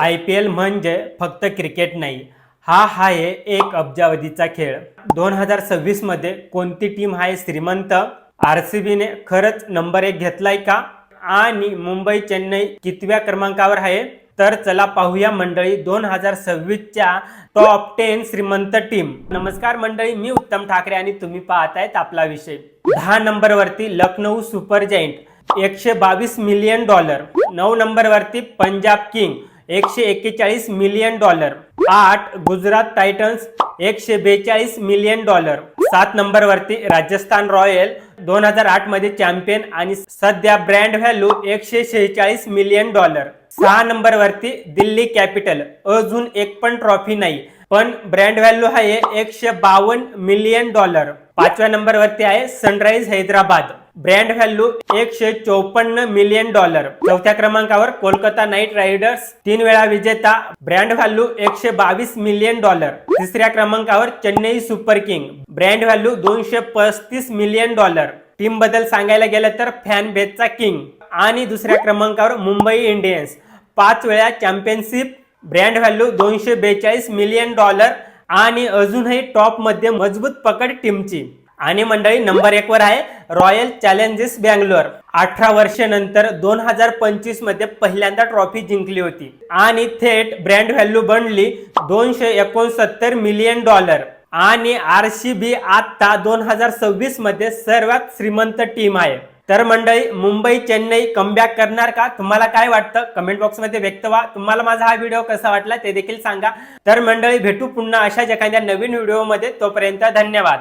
IPL म्हणजे फक्त cricket नाही, हा आहे एक अब्जावधीचा खेळ। 2026 मध्ये कोणती टीम आहे श्रीमंत? RCB ने खरंच नंबर 1 घेतलाय का? आणि मुंबई चेन्नई कितव्या क्रमांकावर आहे? तर चला पाहूया मंडळी 2026 च्या टॉप 10 श्रीमंत टीम। नमस्कार मंडळी, मी उत्तम ठाकरे आणि तुम्ही पाहतायत आपला विषय। 10 नंबर वरती Lucknow Super Giant $122 million. 9 number वरती Punjab King $141 million. 8 Gujarat Titans $142 million. 7 number वरती राजस्थान रॉयल 2008 मध्ये चॅम्पियन आणि सध्या ब्रँड व्हॅल्यू $146 मिलियन। 6 नंबर वरती दिल्ली कॅपिटल, अजून एक पण ट्रॉफी नाही पण ब्रँड व्हॅल्यू आहे $152 मिलियन। 5व्या नंबर वरती आहे Sunrise Hyderabad, brand value $154 million. 4थ्या क्रमांकावर कोलकाता नाईट रायडर्स 3 वेळा विजेता, ब्रँड व्हॅल्यू $122 मिलियन। 3ऱ्या क्रमांकावर Chennai super king, brand value $235 million. Team बद्दल सांगायला गेलं तर फॅन बेसचा किंग। आणि 2ऱ्या क्रमांकावर मुंबई इंडियन्स 5 वेळा चॅम्पियनशिप, ब्रँड व्हॅल्यू $242 मिलियन आणि अजूनही टॉप मध्ये मजबूत पकड टीमची। आणि मंडळी नंबर 1 वर आहे रॉयल चॅलेंजर्स बँगलोर। 18 वर्षानंतर 2025 मध्ये पहिल्यांदा ट्रॉफी जिंकली होती आणि थेट ब्रँड व्हॅल्यू बनली $269 मिलियन। आणि RCB आता 2026 मध्ये सर्वात श्रीमंत टीम आहे। तर मंडळी मुंबई चेन्नई कमबॅक करणार का? तुम्हाला काय वाटतं कमेंट बॉक्स मध्ये व्यक्त व्हा। तुम्हाला माझा हा व्हिडिओ कसा वाटला ते देखील सांगा। तर मंडळी भेटू पुन्हा अशाच एखाद्या नवीन व्हिडिओ मध्ये, तोपर्यंत धन्यवाद।